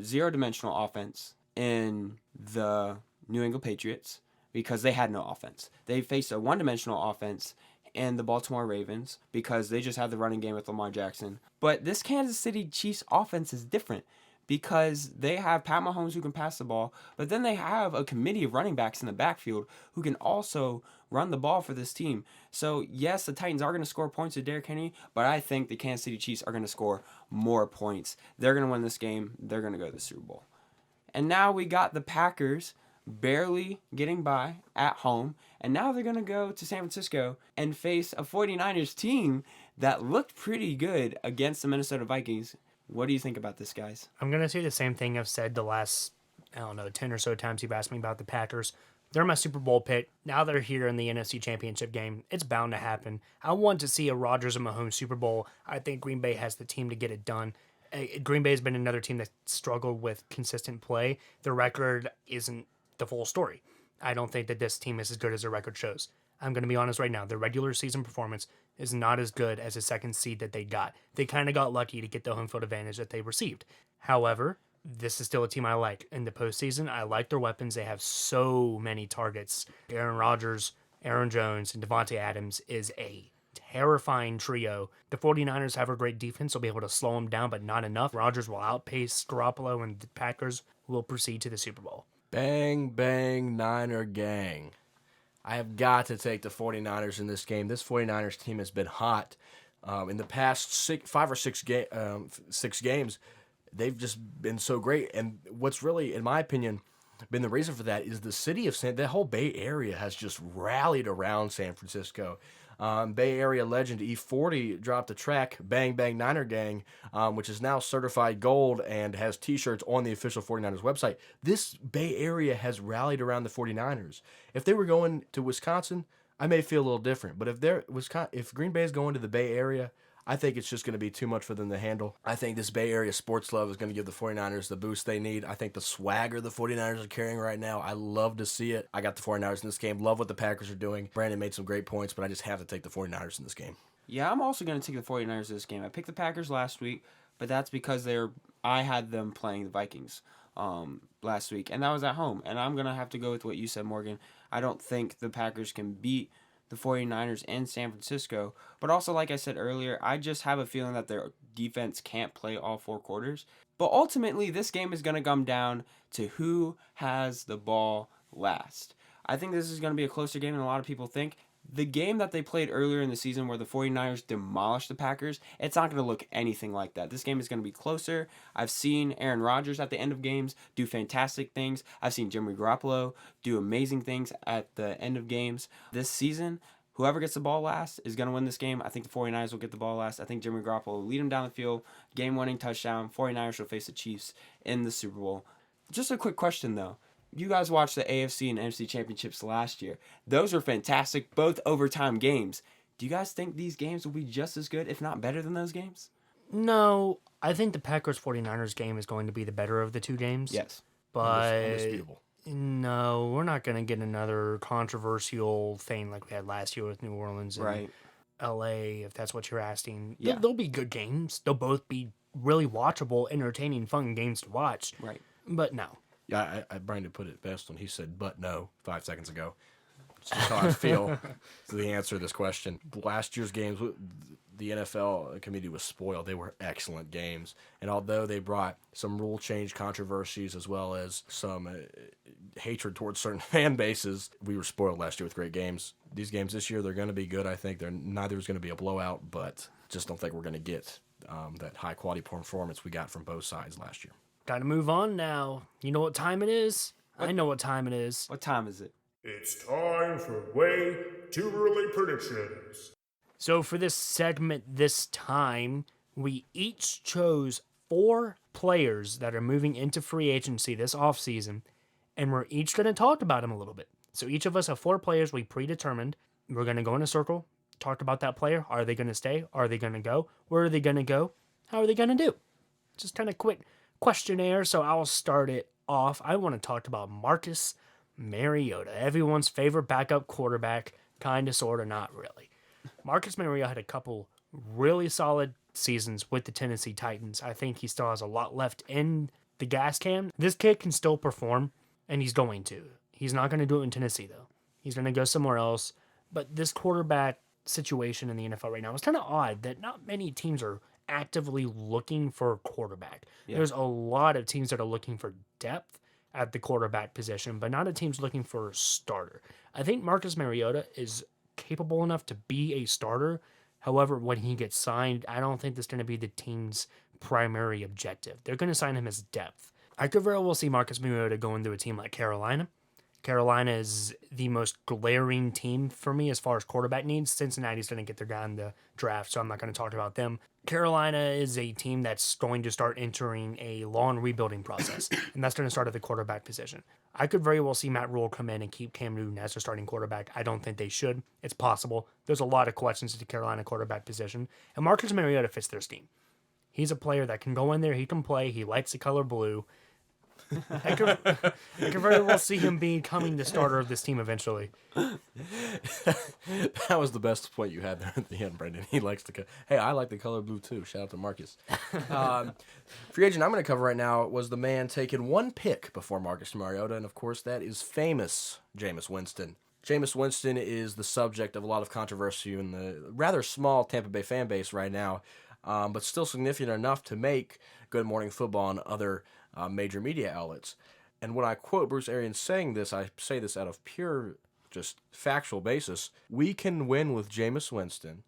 zero-dimensional offense in the New England Patriots because they had no offense. They faced a one-dimensional offense in the Baltimore Ravens because they just had the running game with Lamar Jackson. But this Kansas City Chiefs offense is different because they have Pat Mahomes who can pass the ball, but then they have a committee of running backs in the backfield who can also run the ball for this team. So, yes, the Titans are going to score points with Derrick Henry, but I think the Kansas City Chiefs are going to score more points. They're going to win this game. They're going to go to the Super Bowl. And now we got the Packers barely getting by at home, and now they're going to go to San Francisco and face a 49ers team that looked pretty good against the Minnesota Vikings. What do you think about this, guys? I'm going to say the same thing I've said the last, 10 or so times you've asked me about the Packers. They're my Super Bowl pick. Now they're here in the NFC Championship game. It's bound to happen. I want to see a Rodgers and Mahomes Super Bowl. I think Green Bay has the team to get it done. Green Bay has been another team that struggled with consistent play. The record isn't the full story. I don't think that this team is as good as their record shows. I'm going to be honest right now. Their regular season performance is not as good as the second seed that they got. They kind of got lucky to get the home field advantage that they received. However, this is still a team I like. In the postseason, I like their weapons. They have so many targets. Aaron Rodgers, Aaron Jones, and Devontae Adams is a terrifying trio. The 49ers have a great defense. They'll be able to slow them down, but not enough. Rodgers will outpace Garoppolo, and the Packers will proceed to the Super Bowl. Bang, bang, Niner gang. I have got to take the 49ers in this game. This 49ers team has been hot. In the past 6 games, they've just been so great. And what's really, in my opinion, been the reason for that is the city of the whole Bay Area has just rallied around San Francisco. Bay Area legend E40 dropped a track, Bang Bang Niner Gang, which is now certified gold and has t-shirts on the official 49ers website. This Bay Area has rallied around the 49ers. If they were going to Wisconsin, I may feel a little different. But if Green Bay is going to the Bay Area, I think it's just going to be too much for them to handle. I think this Bay Area sports love is going to give the 49ers the boost they need. I think the swagger the 49ers are carrying right now, I love to see it. I got the 49ers in this game. Love what the Packers are doing. Brandon made some great points, but I just have to take the 49ers in this game. Yeah, I'm also going to take the 49ers in this game. I picked the Packers last week, but that's because I had them playing the Vikings last week, and that was at home. And I'm going to have to go with what you said, Morgan. I don't think the Packers can beat the 49ers in San Francisco. But also, like I said earlier, I just have a feeling that their defense can't play all 4 quarters. But ultimately, this game is going to come down to who has the ball last. I think this is going to be a closer game than a lot of people think. The game that they played earlier in the season where the 49ers demolished the Packers, it's not going to look anything like that. This game is going to be closer. I've seen Aaron Rodgers at the end of games do fantastic things. I've seen Jimmy Garoppolo do amazing things at the end of games. This season, whoever gets the ball last is going to win this game. I think the 49ers will get the ball last. I think Jimmy Garoppolo will lead them down the field, game-winning touchdown. 49ers will face the Chiefs in the Super Bowl. Just a quick question, though. You guys watched the AFC and NFC championships last year. Those were fantastic, both overtime games. Do you guys think these games will be just as good, if not better than those games? No, I think the Packers-49ers game is going to be the better of the two games. Yes. But Undisputable. no, we're not going to get another controversial thing like we had last year with New Orleans and LA, if that's what you're asking. Yeah. They'll be good games. They'll both be really watchable, entertaining, fun games to watch. Right. But no. Yeah, Brandon put it best when he said, but no, 5 seconds ago. It's just how I feel to the answer to this question. Last year's games, the NFL committee was spoiled. They were excellent games. And although they brought some rule change controversies as well as some hatred towards certain fan bases, we were spoiled last year with great games. These games this year, they're going to be good, I think. Neither is going to be a blowout, but just don't think we're going to get that high-quality performance we got from both sides last year. Gotta move on now. You know what time it is? I know what time it is. What time is it? It's time for way too early predictions. So for this segment this time, we each chose 4 players that are moving into free agency this offseason, and we're each going to talk about them a little bit. So each of us have 4 players we predetermined. We're going to go in a circle, talk about that player. Are they going to stay? Are they going to go? Where are they going to go? How are they going to do? Just kind of quick questionnaire. So I'll start it off. I want to talk about Marcus Mariota, everyone's favorite backup quarterback, kind of, sort of, not really. Marcus Mariota had a couple really solid seasons with the Tennessee Titans. I think he still has a lot left in the gas can. This kid can still perform, and he's going to. He's not going to do it in Tennessee, though. He's going to go somewhere else. But this quarterback situation in the NFL right now is kind of odd that not many teams are actively looking for a quarterback. Yeah. There's a lot of teams that are looking for depth at the quarterback position, but not a team's looking for a starter. I think Marcus Mariota is capable enough to be a starter. However, when he gets signed, I don't think that's going to be the team's primary objective. They're going to sign him as depth. I could very well see Marcus Mariota going to a team like Carolina. Carolina is the most glaring team for me as far as quarterback needs. Cincinnati's going to get their guy in the draft, so I'm not going to talk about them. Carolina is a team that's going to start entering a long rebuilding process, and that's going to start at the quarterback position. I could very well see Matt Rule come in and keep Cam Newton as their starting quarterback. I don't think they should. It's possible. There's a lot of questions at the Carolina quarterback position, and Marcus Mariota fits their scheme. He's a player that can go in there, he can play, he likes the color blue. I could very well see him becoming the starter of this team eventually. That was the best point you had there at the end, Brendan. He likes the hey, I like the color blue too. Shout out to Marcus. Free agent I'm going to cover right now was the man taking 1 pick before Marcus Mariota, and of course that is famous Jameis Winston. Jameis Winston is the subject of a lot of controversy in the rather small Tampa Bay fan base right now, but still significant enough to make Good Morning Football and other major media outlets. And when I quote Bruce Arians saying this, I say this out of pure, just factual basis. We can win with Jameis Winston.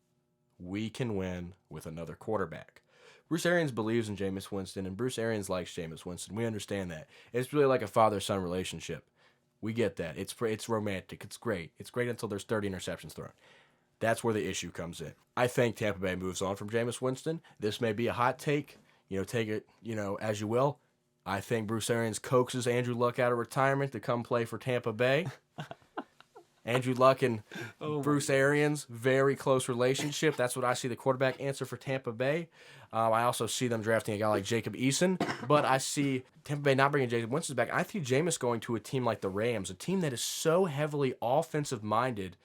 We can win with another quarterback. Bruce Arians believes in Jameis Winston, and Bruce Arians likes Jameis Winston. We understand that. It's really like a father-son relationship. We get that. It's romantic. It's great. It's great until there's 30 interceptions thrown. That's where the issue comes in. I think Tampa Bay moves on from Jameis Winston. This may be a hot take. Take it, as you will. I think Bruce Arians coaxes Andrew Luck out of retirement to come play for Tampa Bay. Andrew Luck and Bruce Arians, very close relationship. That's what I see the quarterback answer for Tampa Bay. I also see them drafting a guy like Jacob Eason, but I see Tampa Bay not bringing Jacob Winston back. I see Jameis going to a team like the Rams, a team that is so heavily offensive-minded,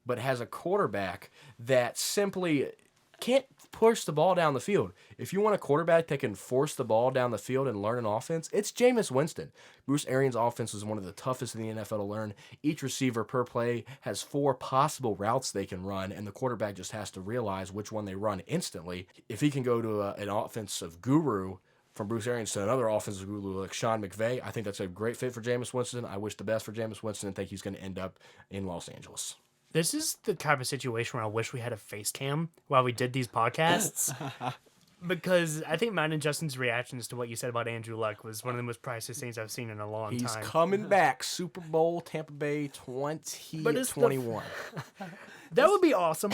but has a quarterback that simply can't push the ball down the field. If you want a quarterback that can force the ball down the field and learn an offense, it's Jameis Winston. Bruce Arians' offense is one of the toughest in the NFL to learn. Each receiver per play has 4 possible routes they can run, and the quarterback just has to realize which one they run instantly. If he can go to an offensive guru from Bruce Arians to another offensive guru like Sean McVay, I think that's a great fit for Jameis Winston. I wish the best for Jameis Winston and think he's going to end up in Los Angeles. This is the type of situation where I wish we had a face cam while we did these podcasts. Because I think mine and Justin's reactions to what you said about Andrew Luck was one of the most priceless things I've seen in a long time. He's coming back. Super Bowl Tampa Bay 2021. That would be awesome.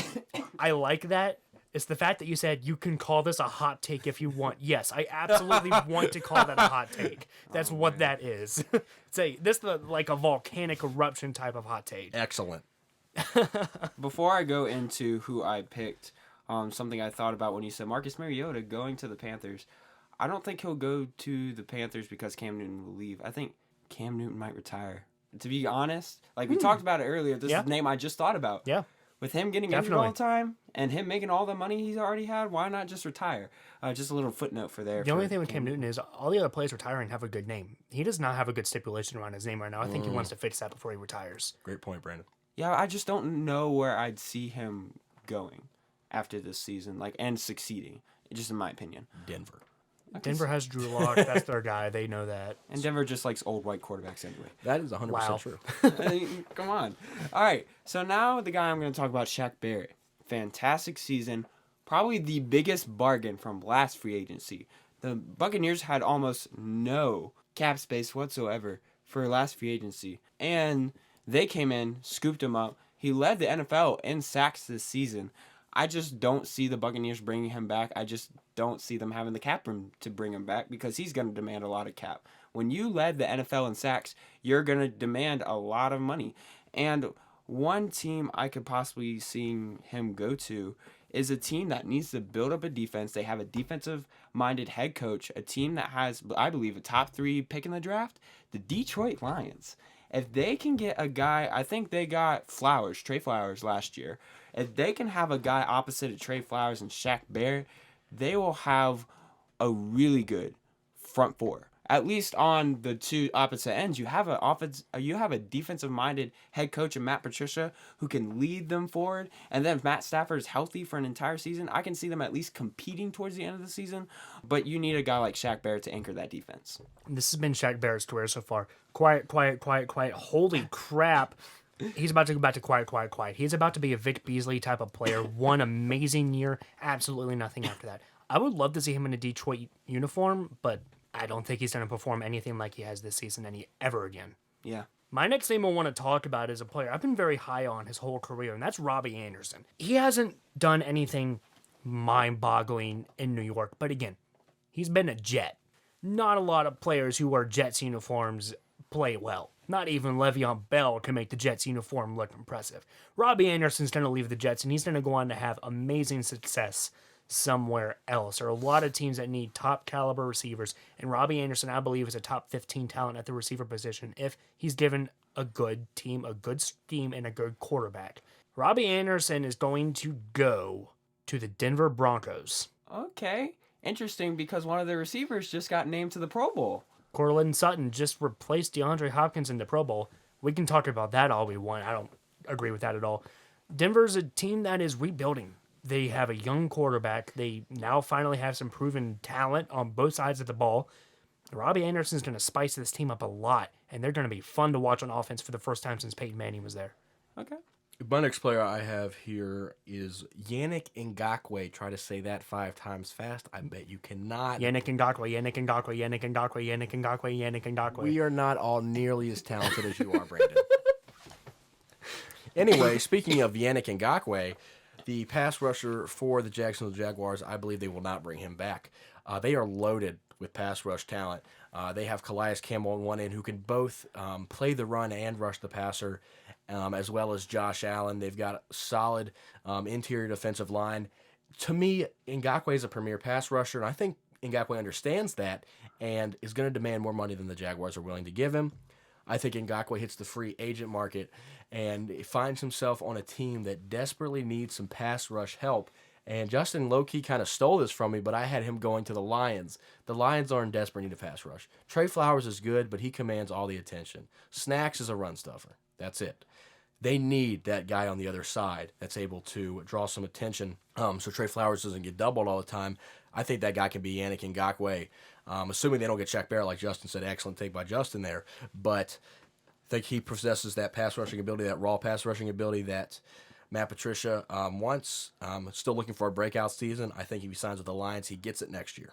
I like that. It's the fact that you said you can call this a hot take if you want. Yes, I absolutely want to call that a hot take. That's what that is. This is like a volcanic eruption type of hot take. Excellent. Before I go into who I picked, something I thought about when you said Marcus Mariota going to the Panthers, I don't think he'll go to the Panthers because Cam Newton will leave. I think Cam Newton might retire. To be honest, like we talked about it earlier, this is the name I just thought about. Yeah. With him getting injured all the time and him making all the money he's already had, why not just retire? Just a little footnote for there. The only thing with Cam Newton is all the other players retiring have a good name. He does not have a good stipulation around his name right now. I think he wants to fix that before he retires. Great point, Brandon. Yeah, I just don't know where I'd see him going after this season, and succeeding, just in my opinion. Denver. Denver has Drew Lock. That's their guy. They know that. And Denver just likes old white quarterbacks anyway. That is 100% true. Come on. All right, so now the guy I'm going to talk about, Shaq Barrett. Fantastic season. Probably the biggest bargain from last free agency. The Buccaneers had almost no cap space whatsoever for last free agency. And they came in, scooped him up. He led the NFL in sacks this season. I just don't see the Buccaneers bringing him back. I just don't see them having the cap room to bring him back because he's going to demand a lot of cap. When you led the NFL in sacks, you're going to demand a lot of money. And one team I could possibly see him go to is a team that needs to build up a defense. They have a defensive-minded head coach, a team that has, I believe, a top 3 pick in the draft, the Detroit Lions. If they can get a guy, I think they got Trey Flowers last year. If they can have a guy opposite of Trey Flowers and Shaq Barrett, they will have a really good front four. At least on the two opposite ends, you have a defensive-minded head coach in Matt Patricia who can lead them forward. And then if Matt Stafford is healthy for an entire season, I can see them at least competing towards the end of the season. But you need a guy like Shaq Barrett to anchor that defense. This has been Shaq Barrett's career so far. Quiet. Holy crap. He's about to go back to quiet. He's about to be a Vic Beasley type of player. One amazing year, absolutely nothing after that. I would love to see him in a Detroit uniform, but I don't think he's going to perform anything like he has this season ever again. Yeah. My next name I want to talk about is a player I've been very high on his whole career, and that's Robbie Anderson. He hasn't done anything mind-boggling in New York, but again, he's been a Jet. Not a lot of players who wear Jets uniforms play well. Not even Le'Veon Bell can make the Jets uniform look impressive. Robbie Anderson's going to leave the Jets, and he's going to go on to have amazing success somewhere else. There are a lot of teams that need top caliber receivers, and Robbie Anderson, I believe, is a top 15 talent at the receiver position if he's given a good team, a good scheme, and a good quarterback. Robbie Anderson is going to go to the Denver Broncos. Okay. Interesting, because one of the receivers just got named to the Pro Bowl. Cortland Sutton just replaced DeAndre Hopkins in the Pro Bowl. We can talk about that all we want. I don't agree with that at all. Denver's a team that is rebuilding. They have a young quarterback. They now finally have some proven talent on both sides of the ball. Robbie Anderson's going to spice this team up a lot, and they're going to be fun to watch on offense for the first time since Peyton Manning was there. Okay. My next player I have here is Yannick Ngakoue. Try to say that 5 times fast. I bet you cannot. Yannick Ngakoue. We are not all nearly as talented as you are, Brandon. Anyway, speaking of Yannick Ngakoue, the pass rusher for the Jacksonville Jaguars, I believe they will not bring him back. They are loaded with pass rush talent. They have Calais Campbell on one end who can both play the run and rush the passer, as well as Josh Allen. They've got a solid interior defensive line. To me, Ngakoue is a premier pass rusher, and I think Ngakoue understands that and is going to demand more money than the Jaguars are willing to give him. I think Ngakoue hits the free agent market and finds himself on a team that desperately needs some pass rush help. And Justin low-key kind of stole this from me, but I had him going to the Lions. The Lions are in desperate need of pass rush. Trey Flowers is good, but he commands all the attention. Snacks is a run stuffer. That's it. They need that guy on the other side that's able to draw some attention so Trey Flowers doesn't get doubled all the time. I think that guy can be Yannick Ngakoue. Assuming they don't get Shaq Barrett, like Justin said. Excellent take by Justin there. But I think he possesses that pass rushing ability, that raw pass rushing ability that Matt Patricia wants. Still looking for a breakout season. I think if he signs with the Lions, he gets it next year.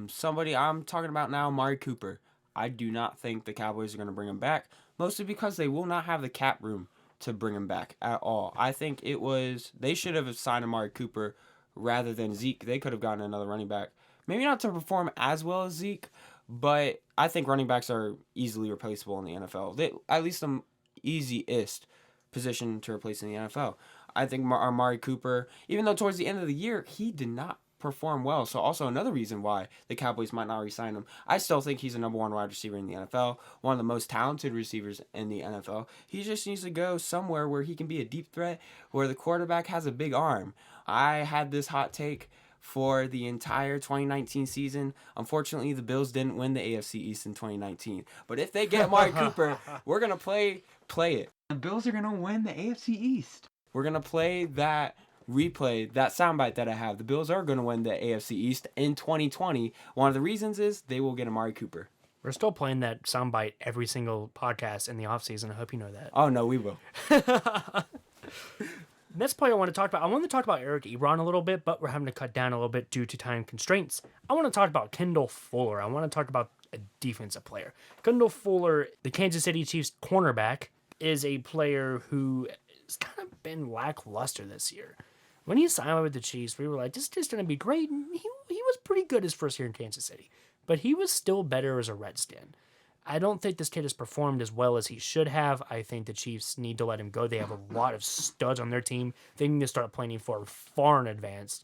Somebody I'm talking about now, Amari Cooper. I do not think the Cowboys are going to bring him back, mostly because they will not have the cap room to bring him back at all. I think they should have signed Amari Cooper rather than Zeke. They could have gotten another running back. Maybe not to perform as well as Zeke, but I think running backs are easily replaceable in the NFL. At least the easiest position to replace in the NFL. I think Amari Cooper, even though towards the end of the year, he did not perform well. So also another reason why the Cowboys might not re-sign him. I still think he's a number 1 wide receiver in the NFL, one of the most talented receivers in the NFL. He just needs to go somewhere where he can be a deep threat, where the quarterback has a big arm. I had this hot take for the entire 2019 season. Unfortunately, the Bills didn't win the AFC East in 2019. But if they get Amari Cooper, we're going to play it. The Bills are going to win the AFC East. We're going to play that replay, that soundbite that I have. The Bills are going to win the AFC East in 2020. One of the reasons is they will get Amari Cooper. We're still playing that soundbite every single podcast in the offseason. I hope you know that. Oh, no, we will. Next player I want to talk about, I want to talk about Eric Ebron a little bit, but we're having to cut down a little bit due to time constraints. I want to talk about Kendall Fuller. I want to talk about a defensive player. Kendall Fuller, the Kansas City Chiefs cornerback, is a player who has kind of been lackluster this year. When he signed with the Chiefs, we were like, this is going to be great. And he was pretty good his first year in Kansas City, but he was still better as a Redskin. I don't think this kid has performed as well as he should have. I think the Chiefs need to let him go. They have a lot of studs on their team. They need to start planning for far in advance,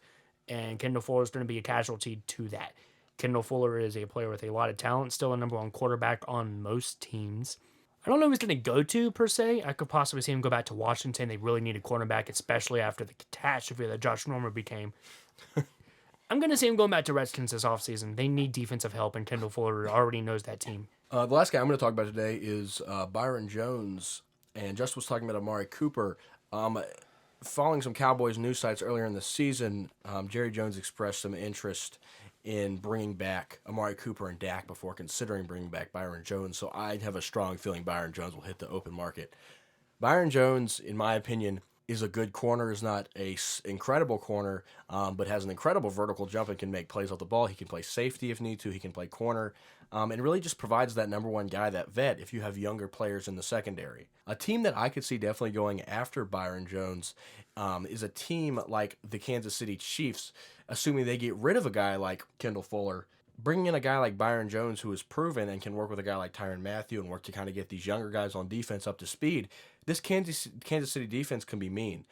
and Kendall Fuller is going to be a casualty to that. Kendall Fuller is a player with a lot of talent, still a number one quarterback on most teams. I don't know who he's going to go to, per se. I could possibly see him go back to Washington. They really need a cornerback, especially after the catastrophe that Josh Norman became. I'm going to see him going back to Redskins this offseason. They need defensive help, and Kendall Fuller already knows that team. The last guy I'm going to talk about today is Byron Jones. And Just was talking about Amari Cooper. Following some Cowboys news sites earlier in the season, Jerry Jones expressed some interest in bringing back Amari Cooper and Dak before considering bringing back Byron Jones. So I have a strong feeling Byron Jones will hit the open market. Byron Jones, in my opinion, is a good corner, is not a incredible corner, but has an incredible vertical jump and can make plays off the ball. He can play safety if need to. He can play corner. And really just provides that number one guy, that vet, if you have younger players in the secondary. A team that I could see definitely going after Byron Jones is a team like the Kansas City Chiefs, assuming they get rid of a guy like Kendall Fuller, bringing in a guy like Byron Jones who is proven and can work with a guy like Tyrann Mathieu and work to kind of get these younger guys on defense up to speed. This Kansas City defense can be mean.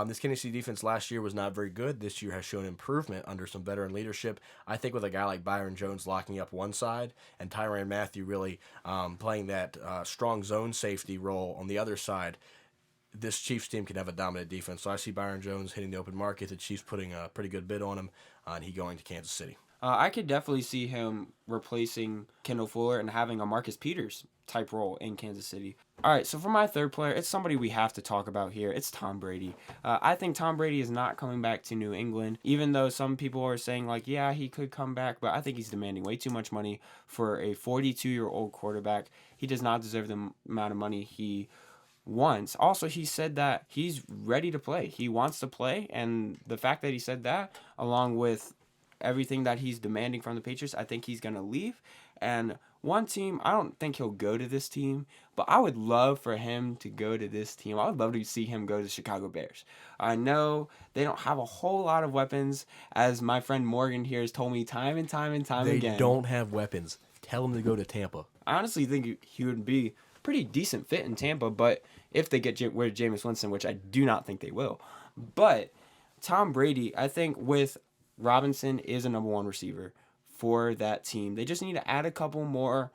This Kansas City defense last year was not very good. This year has shown improvement under some veteran leadership. I think with a guy like Byron Jones locking up one side and Tyrann Mathieu really playing that strong zone safety role on the other side, this Chiefs team can have a dominant defense. So I see Byron Jones hitting the open market, the Chiefs putting a pretty good bid on him, and he going to Kansas City. I could definitely see him replacing Kendall Fuller and having a Marcus Peters type role in Kansas City. All right, so for my third player, it's somebody we have to talk about here. It's Tom Brady. I think Tom Brady is not coming back to New England, even though some people are saying, like, yeah, he could come back, but I think he's demanding way too much money for a 42-year-old quarterback. He does not deserve the amount of money he wants. Also, he said that he's ready to play. He wants to play, and the fact that he said that, along with everything that he's demanding from the Patriots, I think he's going to leave. And one team, I don't think he'll go to this team, but I would love for him to go to this team. I would love to see him go to the Chicago Bears. I know they don't have a whole lot of weapons, as my friend Morgan here has told me time and time again. They don't have weapons. Tell him to go to Tampa. I honestly think he would be a pretty decent fit in Tampa, but if they get rid of Jameis Winston, which I do not think they will. But Tom Brady, I think with Robinson is a number one receiver for that team. They just need to add a couple more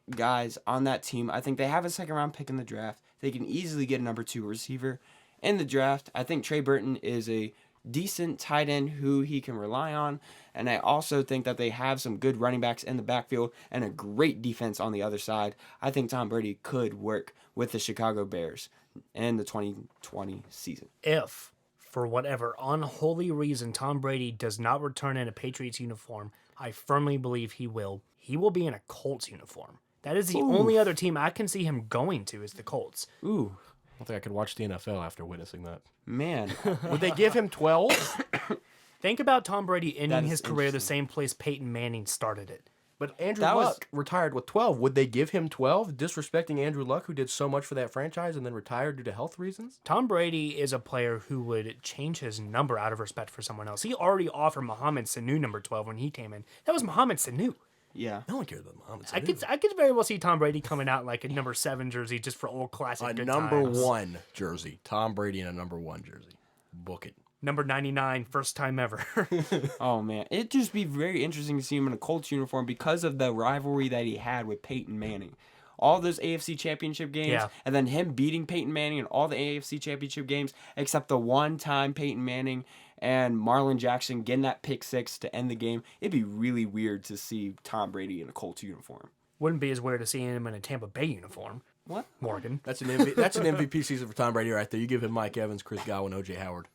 guys on that team. I think they have a second round pick in the draft. They can easily get a number two receiver in the draft. I think Trey Burton is a decent tight end who he can rely on. And I also think that they have some good running backs in the backfield and a great defense on the other side. I think Tom Brady could work with the Chicago Bears in the 2020 season. If, for whatever unholy reason, Tom Brady does not return in a Patriots uniform, I firmly believe he will. He will be in a Colts uniform. That is the only other team I can see him going to is the Colts. Ooh, I don't think I could watch the NFL after witnessing that. man. Would they give him 12? Think about Tom Brady ending is his career the interesting. same place Peyton Manning started it. But Andrew That was- Luck retired with 12. Would they give him 12, disrespecting Andrew Luck, who did so much for that franchise and then retired due to health reasons? Tom Brady is a player who would change his number out of respect for someone else. He already offered Mohamed Sanu number 12 when he came in. That was Mohamed Sanu. Yeah. No one cares about Mohamed I Sanu. could very well see Tom Brady coming out like a number 7 jersey just for old classic A good number times. 1 jersey. Tom Brady in a number 1 jersey. Book it. Number 99, first time ever. Oh, man. It'd just be very interesting to see him in a Colts uniform because of the rivalry that he had with Peyton Manning. All those AFC Championship games, Yeah. and then him beating Peyton Manning in all the AFC Championship games, except the one time Peyton Manning and Marlon Jackson getting that pick six to end the game. It'd be really weird to see Tom Brady in a Colts uniform. Wouldn't be as weird as seeing him in a Tampa Bay uniform. What? Morgan. That's an MVP season for Tom Brady right there. You give him Mike Evans, Chris Godwin, O.J. Howard.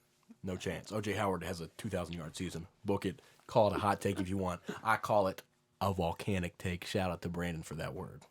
No chance. O.J. Howard has a 2,000-yard season. Book it. Call it a hot take if you want. I call it a volcanic take. Shout out to Brandon for that word.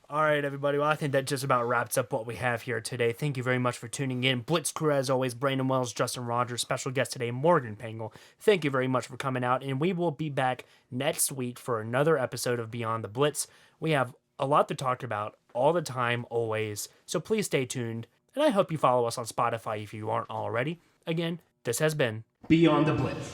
All right, everybody. Well, I think that just about wraps up what we have here today. Thank you very much for tuning in. Blitz Crew, as always, Brandon Wells, Justin Rogers, special guest today, Morgan Pangle. Thank you very much for coming out, and we will be back next week for another episode of Beyond the Blitz. We have a lot to talk about all the time, always, so please stay tuned, and I hope you follow us on Spotify if you aren't already. Again, this has been Beyond the Blitz.